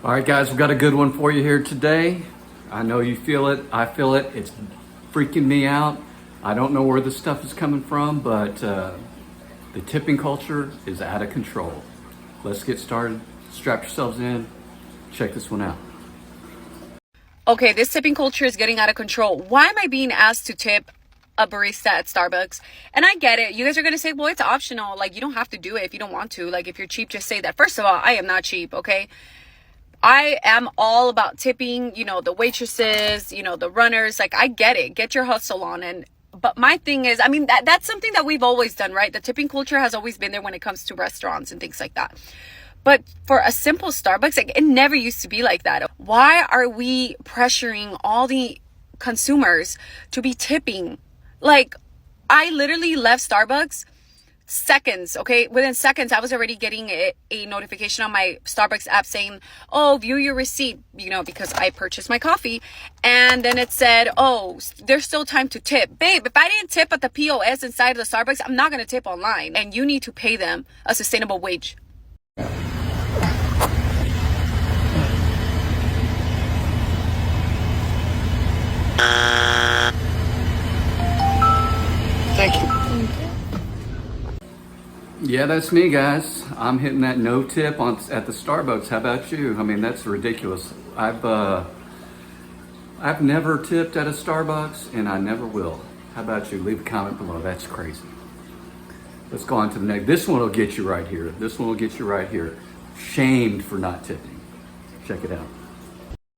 All right, guys, we've got a good one for you here today. I know you feel it. I feel it. It's freaking me out. I don't know where this stuff is coming from, but the tipping culture is out of control. Let's get started. Strap yourselves in. Check this one out. Okay, this tipping culture is getting out of control. Why am I being asked to tip a barista at Starbucks? And I get it. You guys are going to say, well, it's optional. Like, you don't have to do it if you don't want to. Like, if you're cheap, just say that. First of all, I am not cheap, okay? I am all about tipping, the waitresses, the runners. Like, I get it. Get your hustle on. But my thing is, that's something that we've always done, right? The tipping culture has always been there when it comes to restaurants and things like that. But for a simple Starbucks, like, it never used to be like that. Why are we pressuring all the consumers to be tipping? Like, I literally left Starbucks seconds, okay? Within seconds, I was already getting a notification on my Starbucks app saying, oh, view your receipt, because I purchased my coffee. And then it said, oh, there's still time to tip. Babe, if I didn't tip at the POS inside of the Starbucks, I'm not going to tip online. And you need to pay them a sustainable wage. Thank you. Yeah, that's me, guys. I'm hitting that no tip at the Starbucks. How about you? That's ridiculous. I've never tipped at a Starbucks, and I never will. How about you? Leave a comment below. That's crazy. Let's go on to the next. This one will get you right here. This one will get you right here. Shamed for not tipping. Check it out.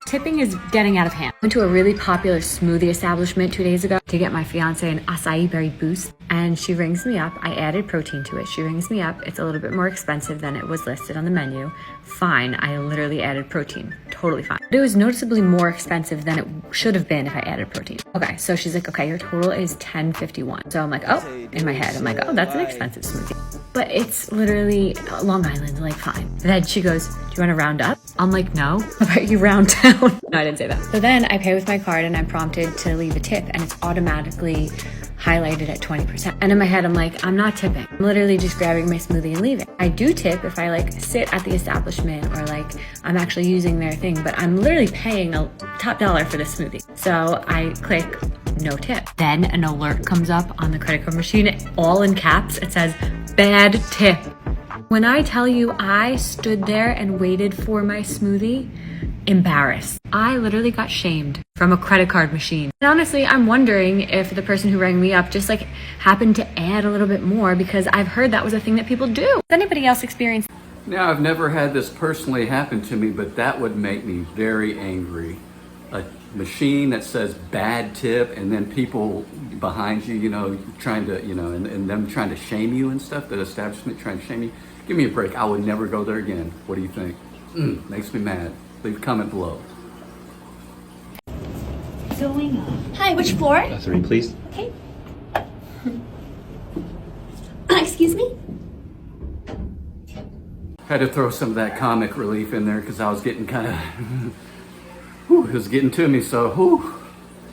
Tipping is getting out of hand. Went to a really popular smoothie establishment 2 days ago to get my fiance an acai berry boost, and she rings me up. I added protein to it. She rings me up. It's a little bit more expensive than it was listed on the menu. Fine, I literally added protein. Totally fine. But it was noticeably more expensive than it should have been if I added protein. Okay, so she's like, okay, your total is $10.51. So I'm like, oh, in my head, I'm like, oh, that's an expensive smoothie. But it's literally Long Island, like, fine. Then she goes, do you want to round up? I'm like, no. How about you round down? No, I didn't say that. So then I pay with my card and I'm prompted to leave a tip, and it's automatically highlighted at 20%. And in my head, I'm like, I'm not tipping. I'm literally just grabbing my smoothie and leaving. I do tip if I sit at the establishment or I'm actually using their thing, but I'm literally paying a top dollar for this smoothie. So I click no tip. Then an alert comes up on the credit card machine, all in caps. It says, bad tip. When I tell you I stood there and waited for my smoothie, embarrassed. I literally got shamed from a credit card machine. And honestly, I'm wondering if the person who rang me up just happened to add a little bit more, because I've heard that was a thing that people do. Has anybody else experienced? Now, I've never had this personally happen to me, but that would make me very angry. A machine that says bad tip, and then people behind you, trying to, and them trying to shame you and stuff, the establishment trying to shame you. Give me a break. I would never go there again. What do you think? Makes me mad. Leave a comment below. Going on. Hi, which floor? 3, please. Okay. Excuse me? Had to throw some of that comic relief in there because I was getting kind of, it was getting to me. So,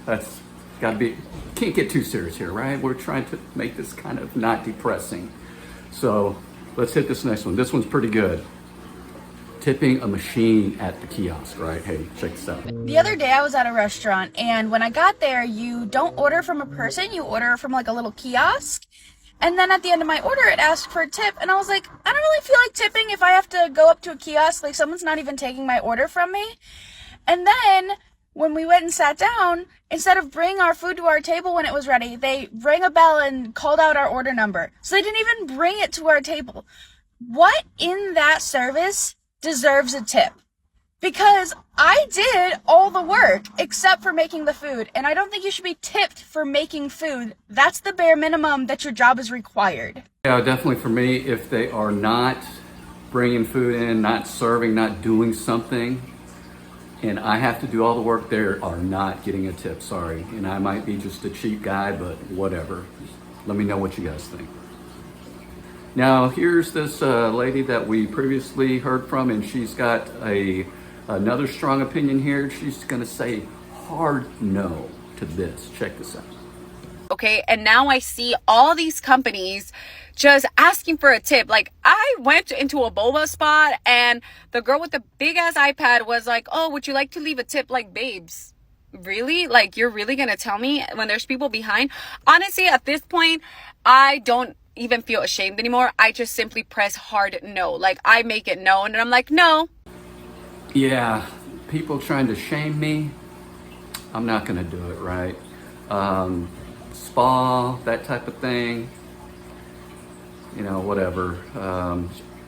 that's got to be, can't get too serious here, right? We're trying to make this kind of not depressing. So, let's hit this next one. This one's pretty good. Tipping a machine at the kiosk, right? Hey, check this out. The other day I was at a restaurant, and when I got there, you don't order from a person, you order from a little kiosk. And then at the end of my order, it asked for a tip, and I was like, I don't really feel like tipping if I have to go up to a kiosk, someone's not even taking my order from me. And then when we went and sat down, instead of bringing our food to our table when it was ready, they rang a bell and called out our order number. So they didn't even bring it to our table. What in that service deserves a tip? Because I did all the work except for making the food, and I don't think you should be tipped for making food. That's the bare minimum that your job is required. Yeah, definitely for me, if they are not bringing food in, not serving, not doing something, and I have to do all the work, they are not getting a tip, sorry. And I might be just a cheap guy, but whatever. Let me know what you guys think. Now, here's this lady that we previously heard from, and she's got another strong opinion here. She's gonna say hard no to this. Check this out. Okay, and now I see all these companies just asking for a tip. Like, I went into a boba spot and the girl with the big ass iPad was like, oh, would you like to leave a tip? Like, babes, really? Like, you're really gonna tell me when there's people behind? Honestly, at this point, I don't even feel ashamed anymore. I just simply press hard no. Like, I make it known and I'm like, no. Yeah, people trying to shame me, I'm not gonna do it, right? Spa, that type of thing, you know, whatever.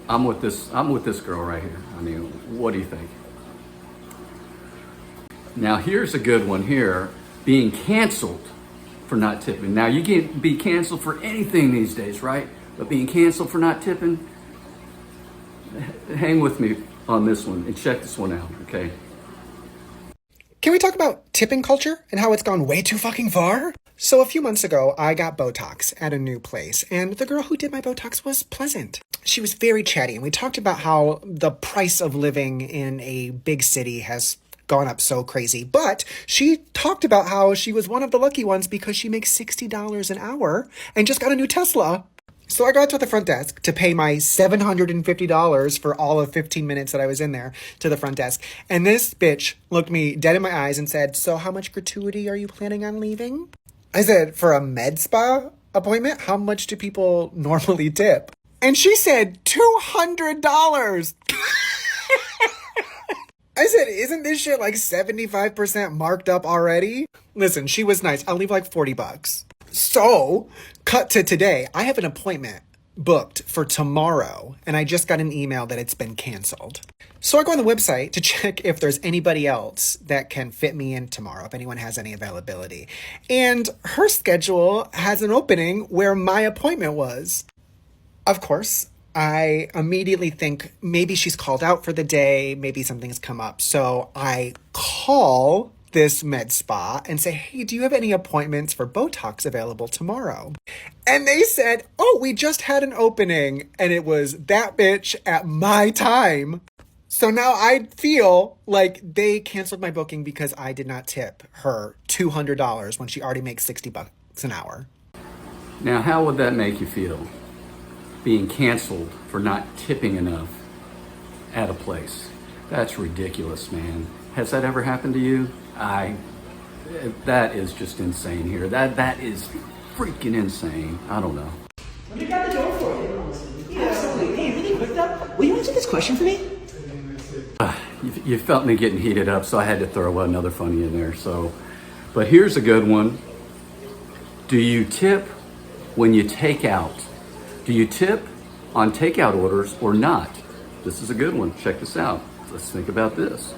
I'm with this girl right here. I mean, what do you think? Now here's a good one here, being canceled for not tipping. Now you can be canceled for anything these days, right? But being canceled for not tipping, hang with me on this one and check this one out, okay? Can we talk about tipping culture and how it's gone way too fucking far? So a few months ago, I got Botox at a new place, and the girl who did my Botox was pleasant. She was very chatty, and we talked about how the price of living in a big city has gone up so crazy. But she talked about how she was one of the lucky ones because she makes $60 an hour and just got a new Tesla. So I got to the front desk to pay my $750 for all of 15 minutes that I was in there to the front desk. And this bitch looked me dead in my eyes and said, so how much gratuity are you planning on leaving? I said, for a med spa appointment, how much do people normally tip? And she said, $200. I said, isn't this shit like 75% marked up already? Listen, she was nice. I'll leave like $40. So, cut to today. I have an appointment booked for tomorrow, and I just got an email that it's been canceled. So I go on the website to check if there's anybody else that can fit me in tomorrow, if anyone has any availability. And her schedule has an opening where my appointment was. Of course, I immediately think maybe she's called out for the day, maybe something's come up. So I call this med spa and say, hey, do you have any appointments for Botox available tomorrow? And they said, oh, we just had an opening, and it was that bitch at my time. So now I feel like they canceled my booking because I did not tip her $200 when she already makes $60 an hour. Now, how would that make you feel? Being canceled for not tipping enough at a place. That's ridiculous, man. Has that ever happened to you? That is just insane here. That is freaking insane. I don't know. Let me grab the door for you. Yeah, absolutely. Hey, really quick though, will you answer this question for me? You felt me getting heated up, so I had to throw another funny in there. But here's a good one. Do you tip when you take out? Do you tip on takeout orders or not? This is a good one. Check this out. Let's think about this.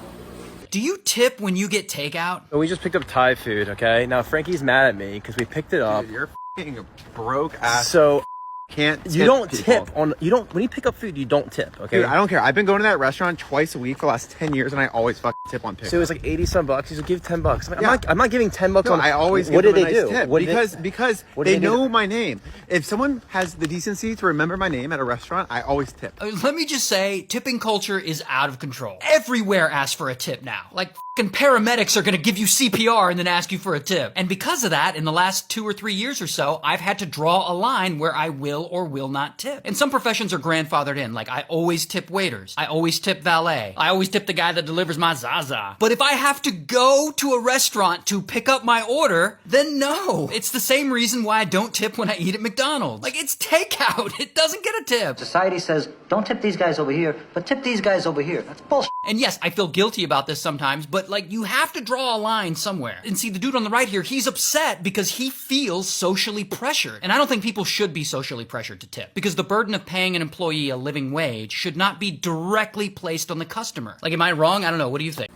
Do you tip when you get takeout? We just picked up Thai food, okay? Now Frankie's mad at me because we picked it up. Dude, you're f***ing broke ass. So can't tip you don't people. tip on when you pick up food, you don't tip, okay? Dude, I don't care. I've been going to that restaurant twice a week for the last 10 years, and I always fucking tip on pickup. So it was like 80 some bucks. He's like, give $10. I'm, like, Yeah. I'm not giving $10 No, on. I always what give did them they a nice do? tip What did because what did they they do? know my name. If someone has the decency to remember my name at a restaurant, I always tip. Let me just say, tipping culture is out of control. Everywhere asks for a tip now. Like, fucking paramedics are gonna give you CPR and then ask you for a tip. And because of that, in the last 2 or 3 years or so, I've had to draw a line where I will or will not tip. And some professions are grandfathered in. Like, I always tip waiters. I always tip valet. I always tip the guy that delivers my Zaza. But if I have to go to a restaurant to pick up my order, then no. It's the same reason why I don't tip when I eat at McDonald's. Like, it's takeout. It doesn't get a tip. Society says, don't tip these guys over here, but tip these guys over here. That's bullshit. And yes, I feel guilty about this sometimes, but like, you have to draw a line somewhere. And see, the dude on the right here, he's upset because he feels socially pressured. And I don't think people should be socially pressured to tip, because the burden of paying an employee a living wage should not be directly placed on the customer. Like, am I wrong? I don't know. What do you think?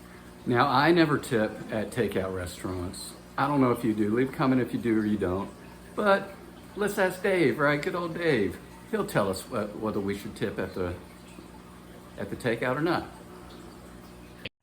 Now, I never tip at takeout restaurants. I don't know if you do. Leave a comment if you do or you don't. But let's ask Dave, right? Good old Dave. He'll tell us whether we should tip at the takeout or not.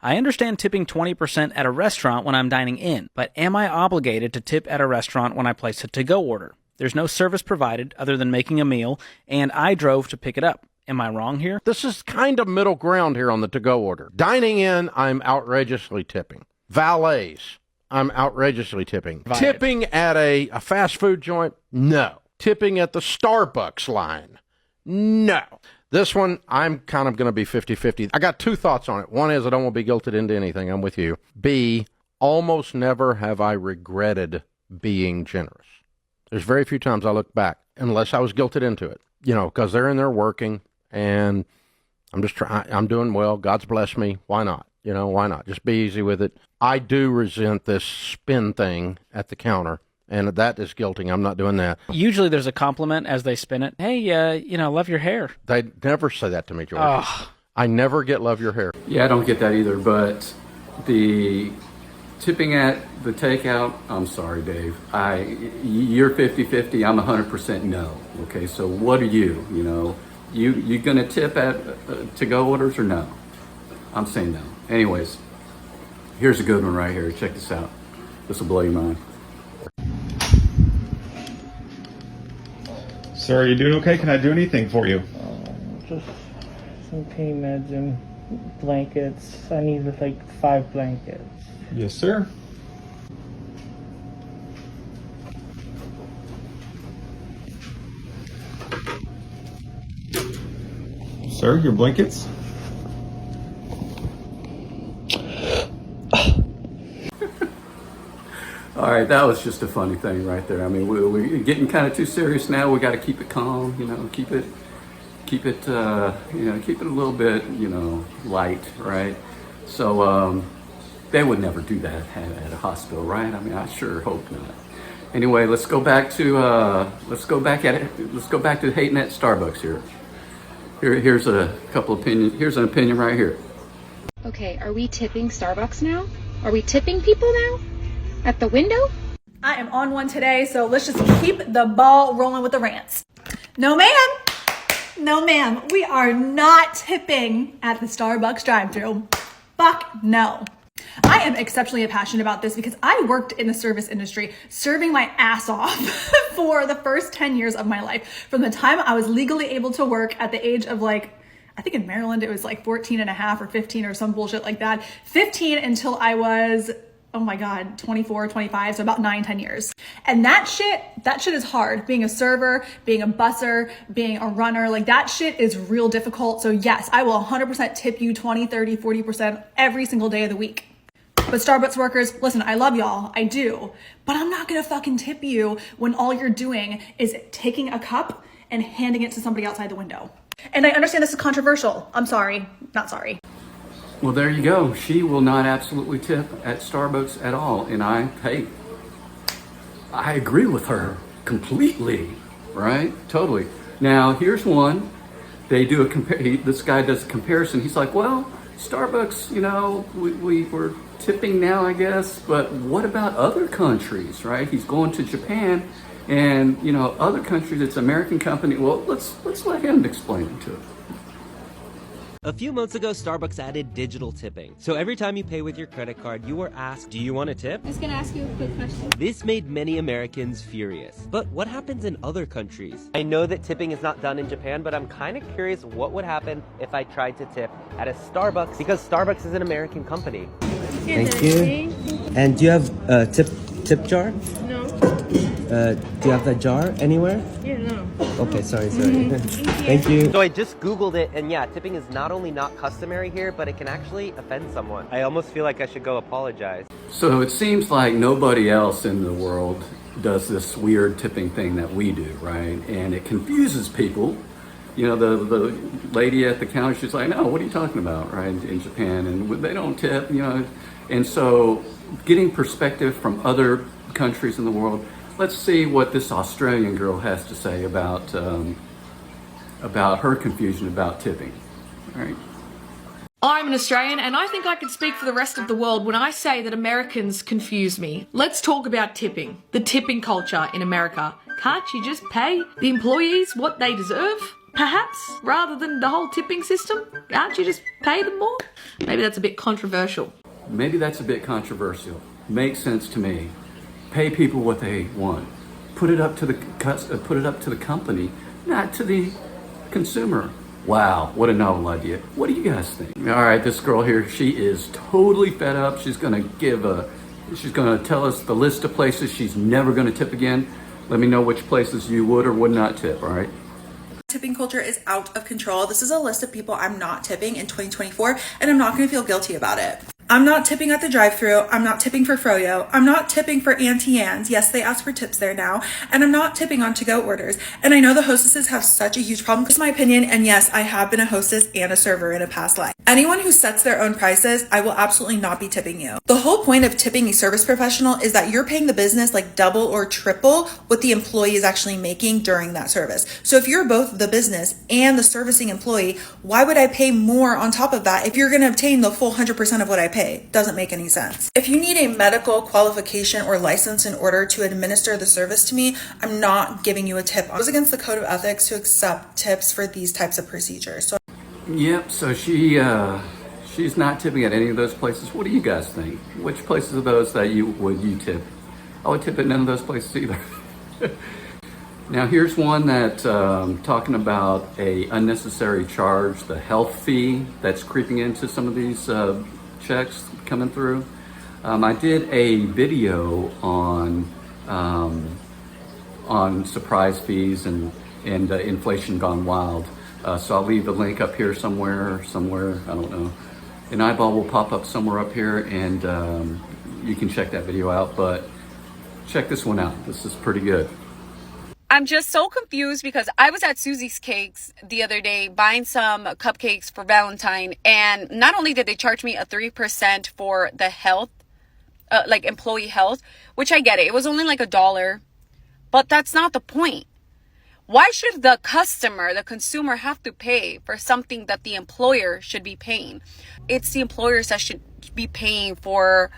I understand tipping 20% at a restaurant when I'm dining in, but am I obligated to tip at a restaurant when I place a to-go order? There's no service provided other than making a meal, and I drove to pick it up. Am I wrong here? This is kind of middle ground here on the to-go order. Dining in, I'm outrageously tipping. Valets, I'm outrageously tipping. Tipping at a fast food joint, no. tipping at the Starbucks line. No. This one, I'm kind of going to be 50-50. I got two thoughts on it. One is I don't want to be guilted into anything. I'm with you. B, almost never have I regretted being generous. There's very few times I look back, unless I was guilted into it, because they're in there working, and I'm just trying. I'm doing well. God's blessed me. Why not? Why not? Just be easy with it. I do resent this spin thing at the counter, and that is guilting. I'm not doing that. Usually there's a compliment as they spin it. Hey, love your hair. They never say that to me, George. Oh. I never get love your hair. Yeah, I don't get that either, but the tipping at the takeout, I'm sorry, Dave. You're 50-50, I'm 100% no. Okay, so what are you? You gonna tip at to-go orders or no? I'm saying no. Anyways, here's a good one right here. Check this out. This will blow your mind. Sir, are you doing okay? Can I do anything for you? Just some pain meds and blankets. I need like 5 blankets. Yes, sir. Sir, your blankets? All right, that was just a funny thing right there. I mean, we're getting kind of too serious now. We got to keep it calm, keep it, keep it a little bit, light, right? So they would never do that at a hospital, right? I mean, I sure hope not. Anyway, let's go back to hating at Starbucks here. Here's a couple opinions. Here's an opinion right here. Okay, are we tipping Starbucks now? Are we tipping people now? At the window? I am on one today, so let's just keep the ball rolling with the rants. No, ma'am. No, ma'am. We are not tipping at the Starbucks drive-thru. Fuck no. I am exceptionally passionate about this because I worked in the service industry, serving my ass off for the first 10 years of my life. From the time I was legally able to work at the age of I think in Maryland, it was 14 and a half or 15 or some bullshit like that. 15 until I was, 24, 25, so about 9-10 years. And that shit is hard. Being a server, being a busser, being a runner, that shit is real difficult. So yes, I will 100% tip you 20, 30, 40% every single day of the week. But Starbucks workers, listen, I love y'all, I do. But I'm not gonna fucking tip you when all you're doing is taking a cup and handing it to somebody outside the window. And I understand this is controversial. I'm sorry, not sorry. Well, there you go. She will not absolutely tip at Starbucks at all. And I agree with her completely, right? Totally. Now, here's one. They do this guy does a comparison. He's like, well, Starbucks, we're tipping now, I guess, but what about other countries, right? He's going to Japan and, other countries, it's an American company. Well, let's let him explain it to us. A few months ago, Starbucks added digital tipping. So every time you pay with your credit card, you were asked, do you want a tip? I was gonna ask you a quick question. This made many Americans furious. But what happens in other countries? I know that tipping is not done in Japan, but I'm kind of curious what would happen if I tried to tip at a Starbucks, because Starbucks is an American company. Thank you. And do you have a tip jar? No. Do you have that jar anywhere? Yeah, no. Okay, sorry. Thank you. So I just Googled it, and yeah, tipping is not only not customary here, but it can actually offend someone. I almost feel like I should go apologize. So it seems like nobody else in the world does this weird tipping thing that we do, right? And it confuses people. The lady at the counter, she's like, no, what are you talking about, right? In Japan, and they don't tip, And so getting perspective from other countries in the world, let's see what this Australian girl has to say about her confusion about tipping. All right. I'm an Australian, and I think I can speak for the rest of the world when I say that Americans confuse me. Let's talk about tipping. The tipping culture in America. Can't you just pay the employees what they deserve? Perhaps, rather than the whole tipping system? Can't you just pay them more? Maybe that's a bit controversial. Maybe that's a bit controversial. Makes sense to me. Pay people what they want. Put it up to the company, not to the consumer. Wow, what a novel idea. What do you guys think? All right, this girl here, she is totally fed up. She's gonna tell us the list of places she's never gonna tip again. Let me know which places you would or would not tip, all right? Tipping culture is out of control. This is a list of people I'm not tipping in 2024, and I'm not going to feel guilty about it. I'm not tipping at the drive-thru. I'm not tipping for froyo. I'm not tipping for Auntie Anne's. Yes, they ask for tips there now. And I'm not tipping on to-go orders. And I know the hostesses have such a huge problem. It's my opinion. And yes, I have been a hostess and a server in a past life. Anyone who sets their own prices, I will absolutely not be tipping you. The whole point of tipping a service professional is that you're paying the business like double or triple what the employee is actually making during that service. So if you're both the business and the servicing employee, why would I pay more on top of that if you're going to obtain the full 100% of what I pay? Doesn't make any sense. If you need a medical qualification or license in order to administer the service to me, I'm not giving you a tip. It goes against the code of ethics to accept tips for these types of procedures. So Yep, so she's not tipping at any of those places. What do you guys think? Which places are those that you tip? I would tip at none of those places either. Now here's one that talking about a unnecessary charge, the health fee that's creeping into some of these checks coming through. I did a video on surprise fees and inflation gone wild. So I'll leave the link up here somewhere, I don't know. An eyeball will pop up somewhere up here, and you can check that video out, but check this one out. This is pretty good. I'm just so confused because I was at Susie's Cakes the other day buying some cupcakes for Valentine, and not only did they charge me a 3% for the health, like employee health, which I get it. It was only like $1, but that's not the point. Why should the customer, the consumer, have to pay for something that the employer should be paying? It's the employers that should be paying for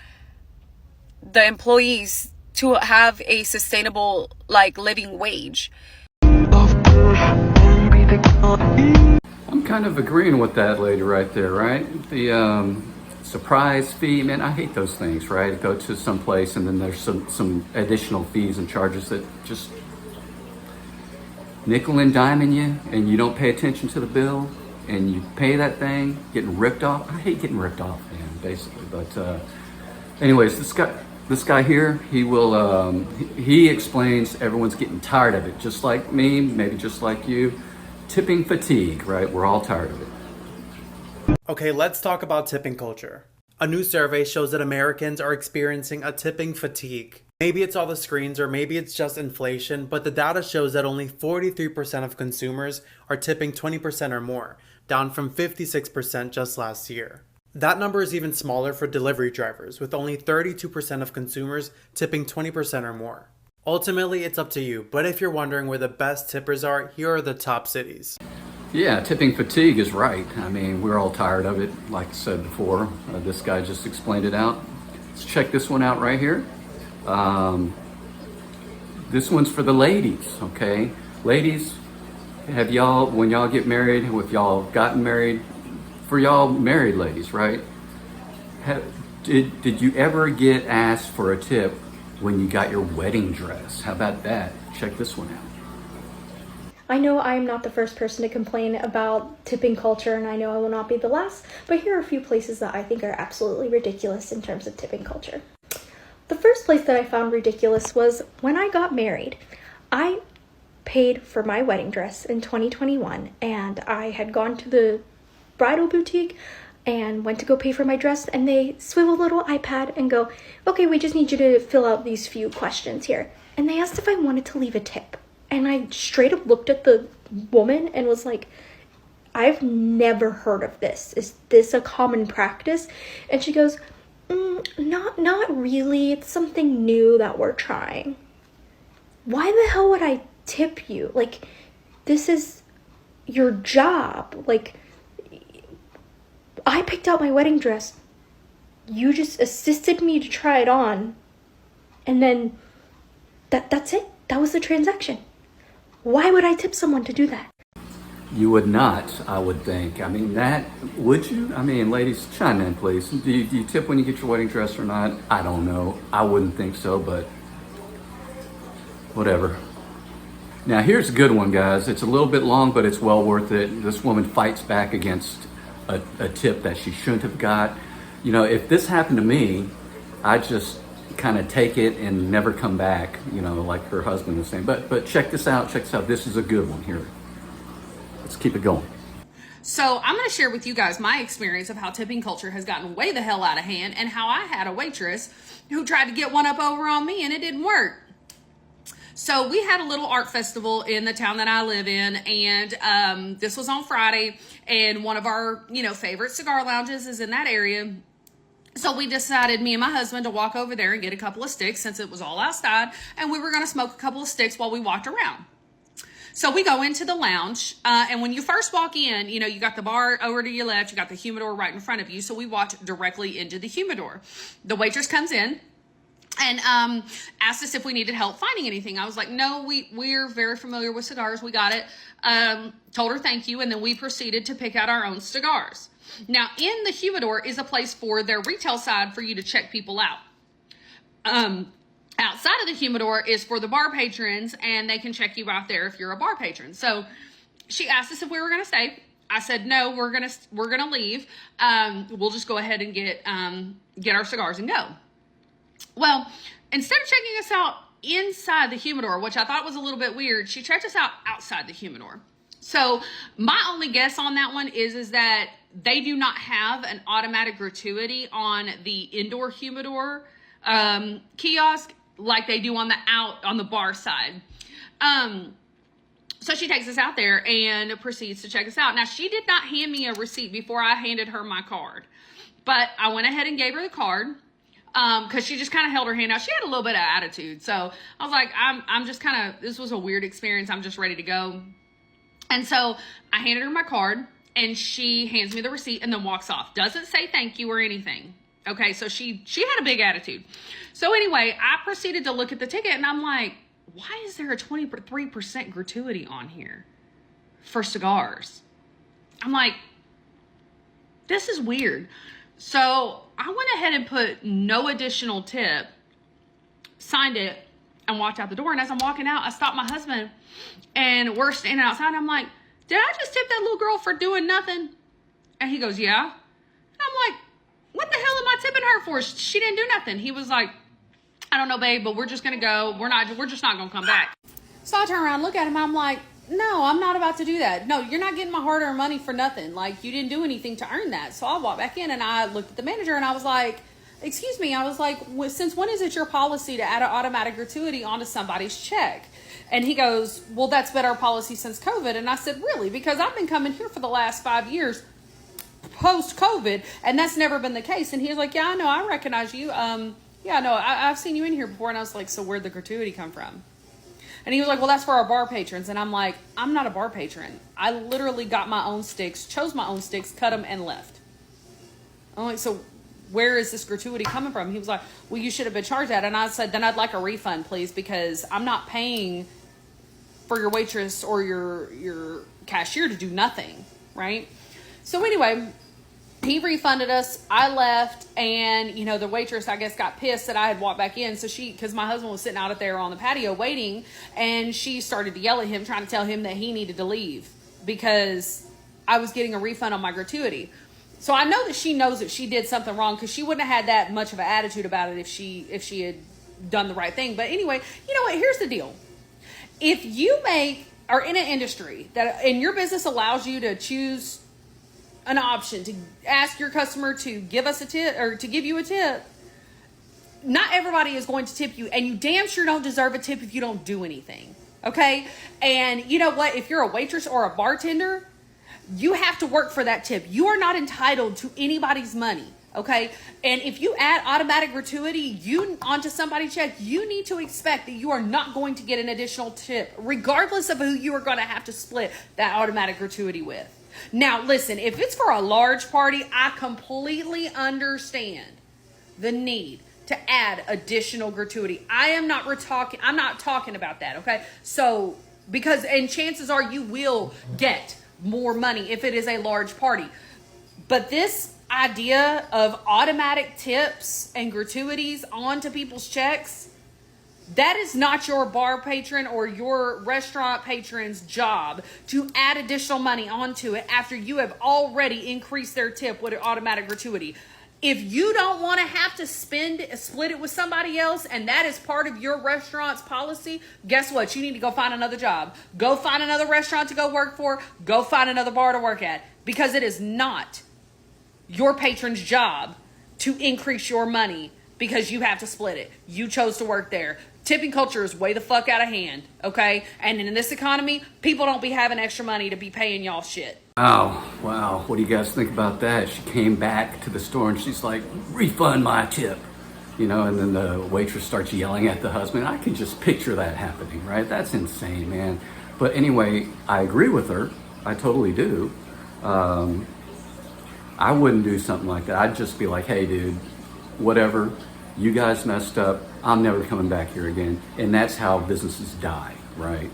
the employees to have a sustainable, like, living wage. I'm kind of agreeing with that lady right there, right? The surprise fee, man, I hate those things, right? Go to some place and then there's some additional fees and charges that just nickel and diming you, and you don't pay attention to the bill and you pay that thing, getting ripped off. I hate getting ripped off, man, basically. But anyways, this guy here, he explains everyone's getting tired of it, just like me, maybe just like you. Tipping fatigue, right? We're all tired of it. Okay, let's talk about tipping culture. A new survey shows that Americans are experiencing a tipping fatigue. Maybe it's all the screens or maybe it's just inflation, but the data shows that only 43% of consumers are tipping 20% or more, down from 56% just last year. That number is even smaller for delivery drivers, with only 32% of consumers tipping 20% or more. Ultimately, it's up to you, but if you're wondering where the best tippers are, here are the top cities. Yeah, tipping fatigue is right. I mean, we're all tired of it, like I said before. This guy just explained it out. Let's check this one out right here. This one's for the ladies, okay? Ladies, have y'all, when y'all get married, if y'all gotten married, for y'all married ladies, right? Did you ever get asked for a tip when you got your wedding dress? How about that? Check this one out. I know I am not the first person to complain about tipping culture, and I know I will not be the last, but here are a few places that I think are absolutely ridiculous in terms of tipping culture. The first place that I found ridiculous was when I got married. I paid for my wedding dress in 2021, and I had gone to the bridal boutique and went to go pay for my dress, and they swivel a little iPad and go, okay, we just need you to fill out these few questions here. And they asked if I wanted to leave a tip. And I straight up looked at the woman and was like, I've never heard of this. Is this a common practice? And she goes, not really. It's something new that we're trying. Why the hell would I tip you? Like, this is your job. Like, I picked out my wedding dress. You just assisted me to try it on. And then that's it. That was the transaction. Why would I tip someone to do that? You would not, I would think. I mean, would you? I mean, ladies, chime in, please. Do you tip when you get your wedding dress or not? I don't know. I wouldn't think so, but whatever. Now, here's a good one, guys. It's a little bit long, but it's well worth it. This woman fights back against a tip that she shouldn't have got. You know, if this happened to me, I just kind of take it and never come back, you know, like her husband was saying. But check this out, This is a good one here. Let's keep it going. So I'm going to share with you guys my experience of how tipping culture has gotten way the hell out of hand, and how I had a waitress who tried to get one up over on me and it didn't work. So we had a little art festival in the town that I live in, and this was on Friday, and one of our, you know, favorite cigar lounges is in that area. So we decided, me and my husband, to walk over there and get a couple of sticks since it was all outside, and we were going to smoke a couple of sticks while we walked around. So we go into the lounge, and when you first walk in, you know, you got the bar over to your left, you got the humidor right in front of you. So we walked directly into the humidor. The waitress comes in and asked us if we needed help finding anything. I was like, no, we're very familiar with cigars. We got it. Told her thank you, and then we proceeded to pick out our own cigars. Now, in the humidor is a place for their retail side for you to check people out. Outside of the humidor is for the bar patrons, and they can check you out there if you're a bar patron. So she asked us if we were going to stay. I said, no, we're gonna leave. We'll just go ahead and get our cigars and go. Well, instead of checking us out inside the humidor, which I thought was a little bit weird, she checked us out outside the humidor. So my only guess on that one is that they do not have an automatic gratuity on the indoor humidor kiosk like they do on the bar side. So she takes us out there and proceeds to check us out. Now, she did not hand me a receipt before I handed her my card, but I went ahead and gave her the card. Cause she just kind of held her hand out. She had a little bit of attitude. So I was like, I'm just kind of, this was a weird experience. I'm just ready to go. And so I handed her my card, and she hands me the receipt and then walks off. Doesn't say thank you or anything. Okay. So she had a big attitude. So anyway, I proceeded to look at the ticket, and I'm like, why is there a 23% gratuity on here for cigars? I'm like, this is weird. So I went ahead and put no additional tip, signed it, and walked out the door. And as I'm walking out, I stopped my husband, and we're standing outside. I'm like, did I just tip that little girl for doing nothing? And he goes, yeah. And I'm like, what the hell am I tipping her for? She didn't do nothing. He was like, I don't know, babe, but we're just going to go. We're just not going to come back. So I turn around, look at him. I'm like, no, I'm not about to do that. No, you're not getting my hard-earned money for nothing. Like, you didn't do anything to earn that. So I walked back in, and I looked at the manager, and I was like, excuse me. I was like, since when is it your policy to add an automatic gratuity onto somebody's check? And he goes, well, that's been our policy since COVID. And I said, really? Because I've been coming here for the last 5 years post-COVID, and that's never been the case. And he was like, yeah, I know. I recognize you. Yeah, no, I've seen you in here before. And I was like, so where'd the gratuity come from? And he was like, well, that's for our bar patrons. And I'm like, I'm not a bar patron. I literally got my own sticks, chose my own sticks, cut them, and left. I'm like, so where is this gratuity coming from? He was like, well, you should have been charged that. And I said, then I'd like a refund, please, because I'm not paying for your waitress or your cashier to do nothing, right? So anyway, he refunded us. I left, and you know, the waitress, I guess, got pissed that I had walked back in. So because my husband was sitting out there on the patio waiting, and she started to yell at him, trying to tell him that he needed to leave because I was getting a refund on my gratuity. So I know that she knows that she did something wrong, because she wouldn't have had that much of an attitude about it if she had done the right thing. But anyway, you know what? Here's the deal. If you are in an industry and your business allows you to choose an option to ask your customer to give us a tip or to give you a tip, not everybody is going to tip you, and you damn sure don't deserve a tip if you don't do anything. Okay. And you know what? If you're a waitress or a bartender, you have to work for that tip. You are not entitled to anybody's money. Okay. And if you add automatic gratuity onto somebody's check, you need to expect that you are not going to get an additional tip, regardless of who you are going to have to split that automatic gratuity with. Now, listen, if it's for a large party, I completely understand the need to add additional gratuity. I'm not talking about that, okay? So, and chances are you will get more money if it is a large party. But this idea of automatic tips and gratuities onto people's checks, that is not your bar patron or your restaurant patron's job to add additional money onto it after you have already increased their tip with an automatic gratuity. If you don't want to have to split it with somebody else, and that is part of your restaurant's policy, guess what? You need to go find another job. Go find another restaurant to go work for. Go find another bar to work at, because it is not your patron's job to increase your money because you have to split it. You chose to work there. Tipping culture is way the fuck out of hand, okay? And in this economy, people don't be having extra money to be paying y'all shit. Wow. What do you guys think about that? She came back to the store and she's like, refund my tip. And then the waitress starts yelling at the husband. I can just picture that happening, right? That's insane, man. But anyway, I agree with her. I totally do. I wouldn't do something like that. I'd just be like, hey, dude, whatever. You guys messed up. I'm never coming back here again. And that's how businesses die, right?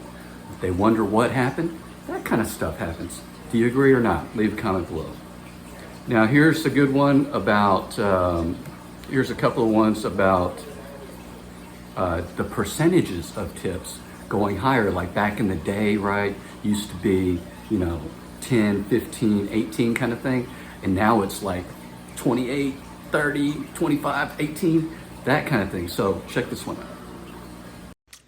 If they wonder what happened, that kind of stuff happens. Do you agree or not? Leave a comment below. Now, here's a good one about, here's a couple of ones about the percentages of tips going higher. Like back in the day, right? Used to be, 10, 15, 18 kind of thing. And now it's like 28, 30, 25, 18, that kind of thing. So check this one out.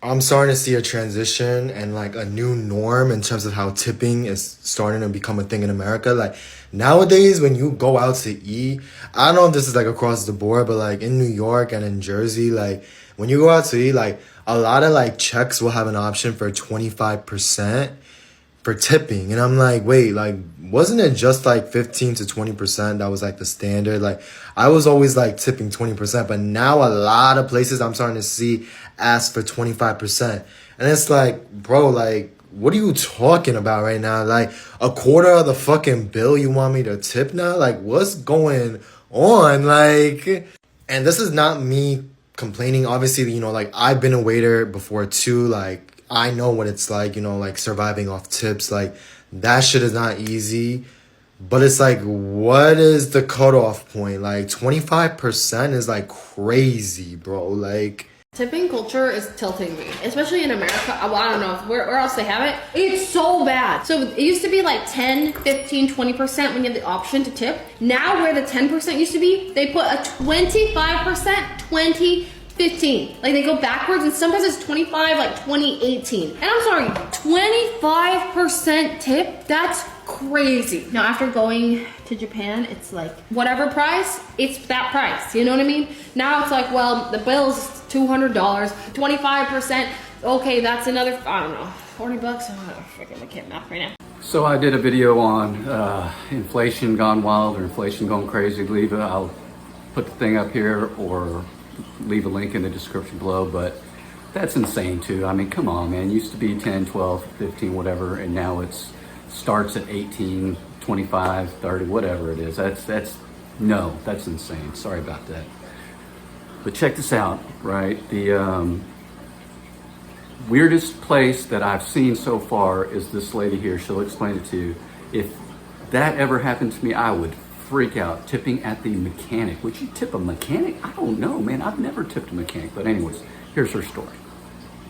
I'm starting to see a transition and like a new norm in terms of how tipping is starting to become a thing in America. Like nowadays, when you go out to eat, I don't know if this is like across the board, but like in New York and in Jersey, like when you go out to eat, like a lot of like checks will have an option for 25% for tipping. And I'm like, wait, like, wasn't it just like 15 to 20% that was like the standard? Like I was always like tipping 20%, but now a lot of places I'm starting to see ask for 25%. And it's like, bro, like, what are you talking about right now? Like a quarter of the fucking bill you want me to tip now? Like what's going on? Like, and this is not me complaining. Obviously, like I've been a waiter before too. Like I know what it's like, like surviving off tips. Like that shit is not easy. But it's like, what is the cutoff point? Like 25% is like crazy, bro. Like tipping culture is tilting me, especially in America. Well, I don't know where else they have it. It's so bad. So it used to be like 10, 15, 20% when you have the option to tip. Now where the 10% used to be, they put a 25%, 20, 15. Like they go backwards, and sometimes it's 25, like 2018. And I'm sorry, 25% tip? That's crazy. Now after going to Japan, it's like whatever price, it's that price. You know what I mean? Now it's like, well, the bill's $200, 25%. Okay, that's another, I don't know, 40 bucks. Oh, I can't math right now. So I did a video on inflation gone wild or inflation gone crazy. I'll put the thing up here or leave a link in the description below, but that's insane too. I mean, come on, man. It used to be 10, 12, 15, whatever, and now it's starts at 18, 25, 30, whatever it is. That's insane. Sorry about that. But check this out, right? The weirdest place that I've seen so far is this lady here. She'll explain it to you. If that ever happened to me, I would freak out. Tipping at the mechanic. Would you tip a mechanic? I don't know, man. I've never tipped a mechanic. But anyways, here's her story.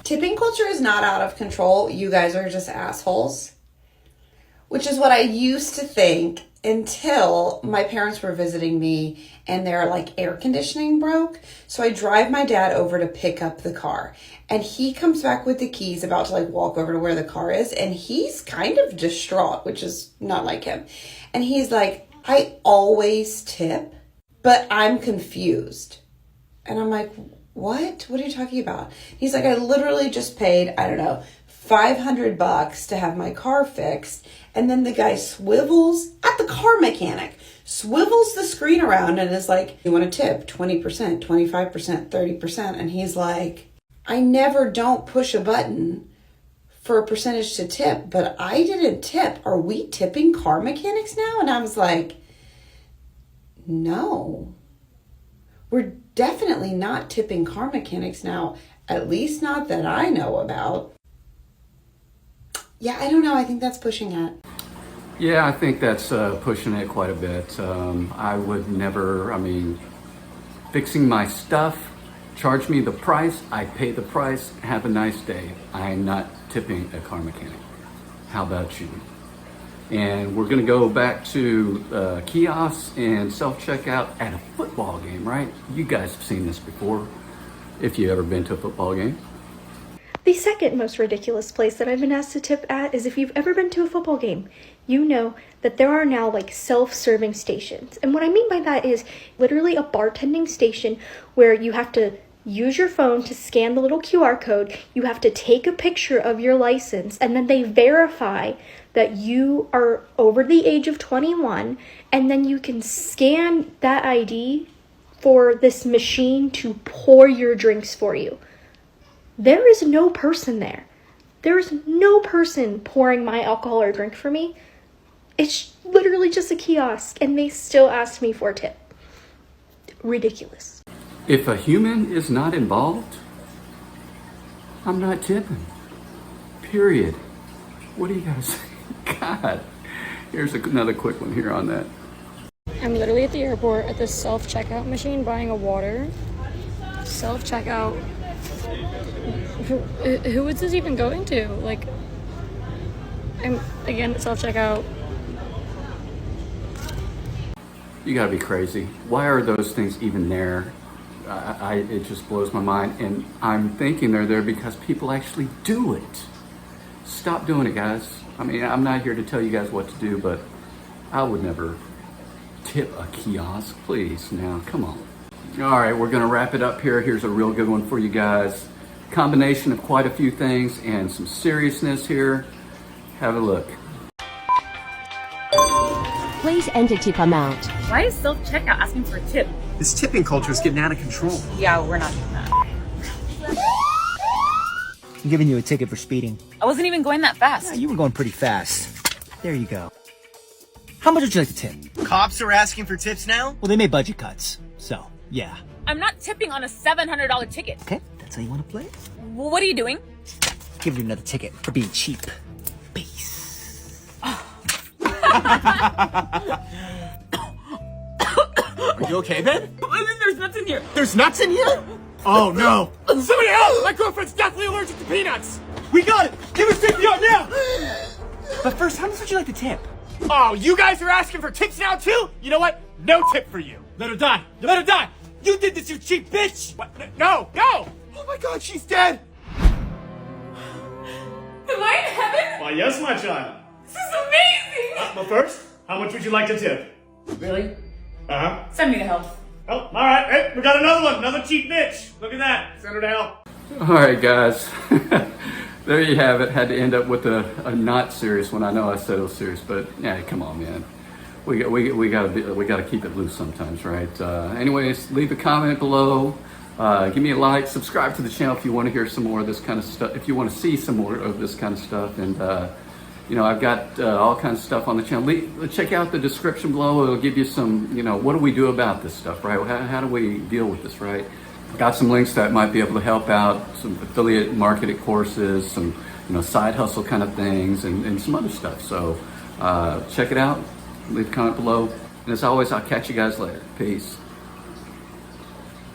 Tipping culture is not out of control. You guys are just assholes. Which is what I used to think until my parents were visiting me and their like air conditioning broke. So I drive my dad over to pick up the car, and he comes back with the keys, about to like walk over to where the car is, and he's kind of distraught, which is not like him. And he's like, I always tip, but I'm confused. And I'm like, what are you talking about? He's like, I literally just paid, I don't know, $500 to have my car fixed. And then the guy swivels at the car mechanic, swivels the screen around and is like, you want to tip 20%, 25%, 30%. And he's like, I never don't push a button for a percentage to tip, but I didn't tip. Are we tipping car mechanics now? And I was like, no, we're definitely not tipping car mechanics now, at least not that I know about. Yeah, I don't know. I think that's pushing it. Yeah, I think that's pushing it quite a bit. I would never, fixing my stuff, charge me the price, I pay the price, have a nice day. I'm not tipping a car mechanic. How about you? And we're gonna go back to kiosks and self-checkout at a football game, right? You guys have seen this before, if you've ever been to a football game. The second most ridiculous place that I've been asked to tip at is if you've ever been to a football game. You know that there are now like self-serving stations. And what I mean by that is literally a bartending station where you have to use your phone to scan the little QR code. You have to take a picture of your license, and then they verify that you are over the age of 21, and then you can scan that ID for this machine to pour your drinks for you. There is no person there. There is no person pouring my alcohol or drink for me. It's literally just a kiosk, and they still ask me for a tip. Ridiculous. If a human is not involved, I'm not tipping. Period. What do you guys think? God. Here's another quick one here on that. I'm literally at the airport at the self-checkout machine buying a water. Self-checkout. Who is this even going to? Like, I'm again at self-checkout. You gotta be crazy. Why are those things even there? It just blows my mind. And I'm thinking they're there because people actually do it. Stop doing it, guys. I mean, I'm not here to tell you guys what to do, but I would never tip a kiosk. Please, now, come on. All right, we're gonna wrap it up here. Here's a real good one for you guys. Combination of quite a few things and some seriousness here. Have a look. Please enter tip amount. Why is self-checkout asking for a tip? This tipping culture is getting out of control. Yeah, we're not doing that. I'm giving you a ticket for speeding. I wasn't even going that fast. Yeah, you were going pretty fast. There you go. How much would you like to tip? Cops are asking for tips now? Well, they made budget cuts, so yeah. I'm not tipping on a $700 ticket. Okay, that's how you want to play? Well, what are you doing? Give you another ticket for being cheap. Are you okay, Ben? There's nuts in here. There's nuts in here? Oh no. Somebody help! My girlfriend's deathly allergic to peanuts! We got it! Give us CPR now! But first, how much would you like to tip? Oh, you guys are asking for tips now too? You know what? No tip for you. Let her die. Let her die. You did this, you cheap bitch. What? No, no. Oh my God, she's dead. Am I in heaven? Why, yes, my child. This is amazing. But first, how much would you like to tip? Really? Uh-huh. Send me to hell. Oh, all right. Hey, we got another one. Another cheap bitch. Look at that. Send her to hell. All right, guys. There you have it. Had to end up with a not serious one. I know I said it was serious, but yeah, come on, man. We gotta keep it loose sometimes, right? Anyways, leave a comment below. Give me a like. Subscribe to the channel if you want to hear some more of this kind of stuff. If you want to see some more of this kind of stuff, and you know, I've got all kinds of stuff on the channel. Check out the description below. It'll give you some, you know, what do we do about this stuff, right? How do we deal with this, right? Got some links that might be able to help out, some affiliate marketing courses, some, you know, side hustle kind of things, and some other stuff. So check it out. Leave a comment below. And as always, I'll catch you guys later. Peace.